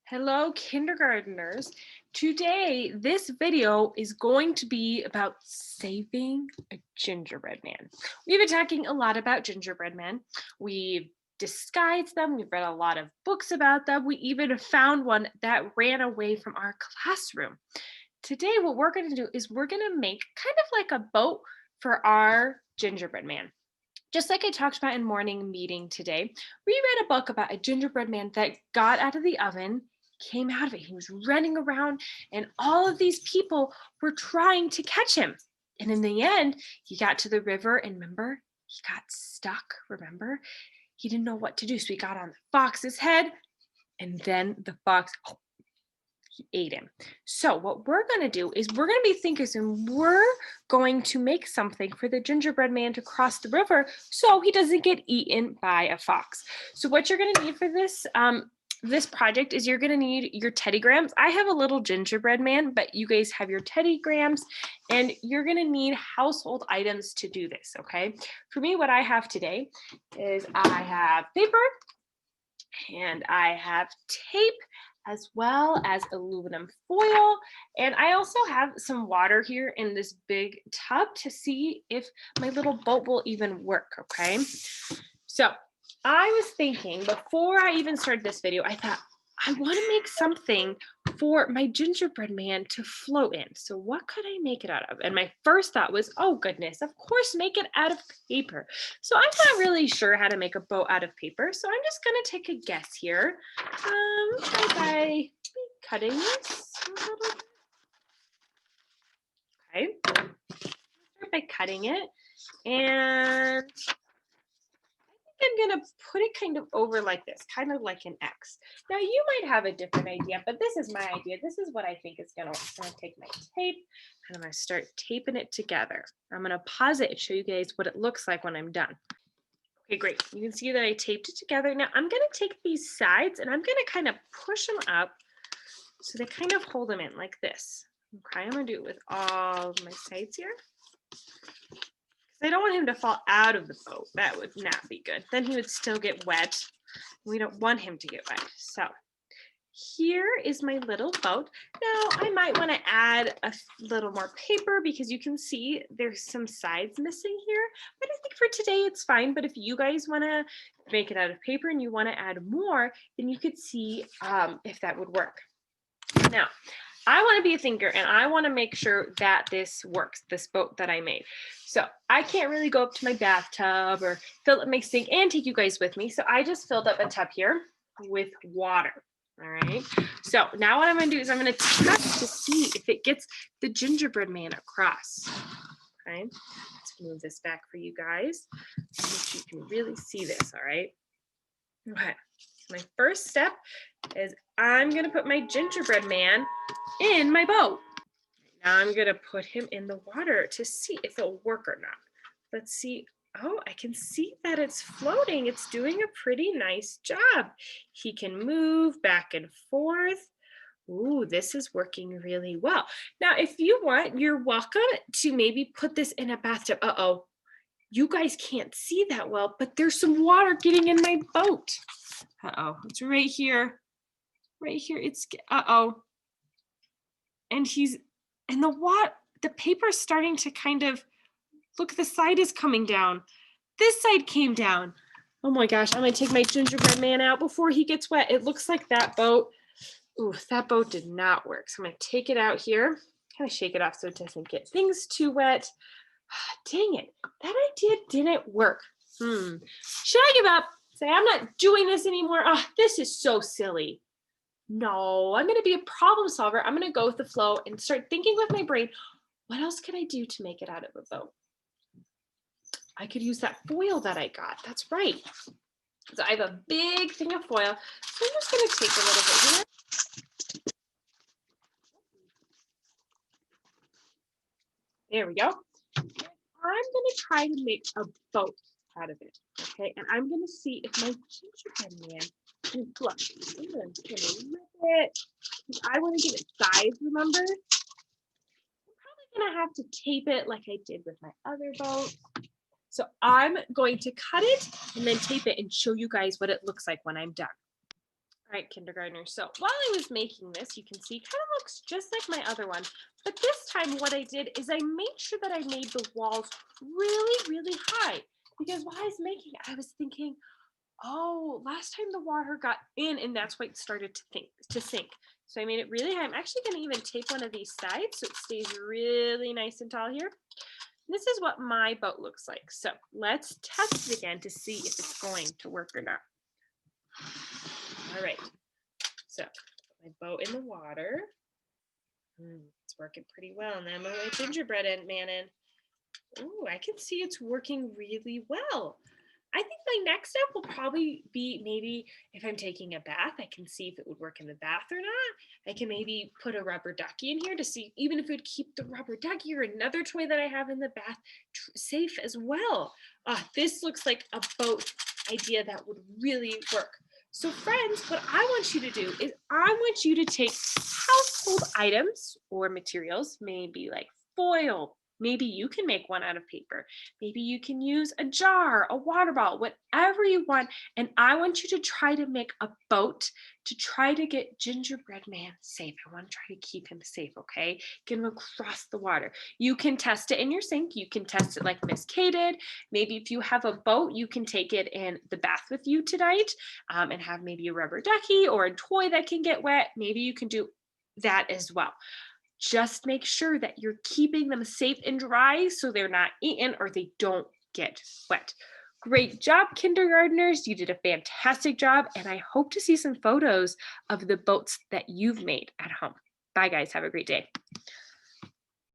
Hello, kindergartners. Today, this video is going to be about saving a gingerbread man. We've been talking a lot about gingerbread men. We've disguised them. We've read a lot of books about them. We even found one that ran away from our classroom. Today, what we're going to do is we're going to make kind of like a boat for our gingerbread man. Just like I talked about in morning meeting today, we read a book about a gingerbread man that got out of the oven, came out of it. He was running around, and all of these people were trying to catch him. And in the end, he got to the river, and remember, he got stuck. Remember, he didn't know what to do. So he got on the fox's head, and then the fox he ate him. So what we're going to do is we're going to be thinkers, and we're going to make something for the gingerbread man to cross the river so he doesn't get eaten by a fox. So what you're going to need for this project is you're going to need your Teddy Grahams. I have a little gingerbread man, but you guys have your Teddy Grahams, and you're going to need household items to do this, okay? For me, what I have today is I have paper, and I have tape, as well as aluminum foil. And I also have some water here in this big tub to see if my little boat will even work, okay? So I was thinking before I even started this video, I thought, I want to make something for my gingerbread man to float in. So what could I make it out of? And my first thought was, oh goodness, of course, make it out of paper. So I'm not really sure how to make a boat out of paper. So I'm just going to take a guess here. By cutting this a little bit. Okay. Start by cutting it. And I'm going to put it kind of over like this, kind of like an X. Now you might have a different idea, but this is my idea. This is what I think is going to work. I'm going to take my tape and I'm going to start taping it together. I'm going to pause it and show you guys what it looks like when I'm done. Okay, great. You can see that I taped it together. Now I'm going to take these sides and I'm going to kind of push them up so they kind of hold them in like this. Okay, I'm going to do it with all of my sides here. I don't want him to fall out of the boat. That would not be good. Then he would still get wet. We don't want him to get wet. So here is my little boat. Now I might want to add a little more paper because you can see there's some sides missing here. But I think for today it's fine. But if you guys want to make it out of paper and you want to add more, then you could see if that would work. Now, I want to be a thinker and I want to make sure that this works, this boat that I made. So I can't really go up to my bathtub or fill up my sink and take you guys with me. So I just filled up a tub here with water. All right. So now what I'm going to do is I'm going to test to see if it gets the gingerbread man across. Okay. Let's move this back for you guys so that you can really see this. All right. Okay. My first step is I'm going to put my gingerbread man in my boat. Now I'm going to put him in the water to see if it'll work or not. Let's see. Oh, I can see that it's floating. It's doing a pretty nice job. He can move back and forth. Ooh, this is working really well. Now, if you want, you're welcome to maybe put this in a bathtub. Uh-oh, you guys can't see that well, but there's some water getting in my boat. Uh-oh, it's right here. Right here, it's, uh-oh. And the paper's starting to kind of, look, the side is coming down. This side came down. Oh my gosh, I'm gonna take my gingerbread man out before he gets wet. It looks like that boat, that boat did not work. So I'm gonna take it out here, kind of shake it off so it doesn't get things too wet. Dang it, that idea didn't work. Should I give up? Say, I'm not doing this anymore. Oh, this is so silly. No, I'm going to be a problem solver. I'm going to go with the flow and start thinking with my brain, what else can I do to make it out of a boat? I could use that foil that I got. That's right. So I have a big thing of foil. So I'm just going to take a little bit here. There we go. I'm going to try to make a boat out of it. Okay, and I'm going to see if my gingerbread man can float. I'm going to rip it. I want to give it size, remember? I'm probably going to have to tape it like I did with my other boat. So I'm going to cut it and then tape it and show you guys what it looks like when I'm done. right, kindergartners. So while I was making this, you can see kind of looks just like my other one. But this time what I did is I made sure that I made the walls really, really high. Because while I was making it, I was thinking, oh, last time the water got in and that's why it started to sink. So I made it really high. I'm actually going to even tape one of these sides so it stays really nice and tall here. This is what my boat looks like. So let's test it again to see if it's going to work or not. All right. So my boat in the water. It's working pretty well. And then my gingerbread man in. Oh, I can see it's working really well. I think my next step will probably be maybe if I'm taking a bath, I can see if it would work in the bath or not. I can maybe put a rubber ducky in here to see even if it would keep the rubber ducky or another toy that I have in the bath safe as well. This looks like a boat idea that would really work. So friends, what I want you to do is I want you to take household items or materials, maybe like foil. Maybe you can make one out of paper. Maybe you can use a jar, a water bottle, whatever you want. And I want you to try to make a boat to try to get Gingerbread Man safe. I want to try to keep him safe, okay? Get him across the water. You can test it in your sink. You can test it like Miss Kay did. Maybe if you have a boat, you can take it in the bath with you tonight and have maybe a rubber ducky or a toy that can get wet. Maybe you can do that as well. Just make sure that you're keeping them safe and dry so they're not eaten or they don't get wet. Great job, kindergartners. You did a fantastic job, and I hope to see some photos of the boats that you've made at home. Bye, guys. Have a great day.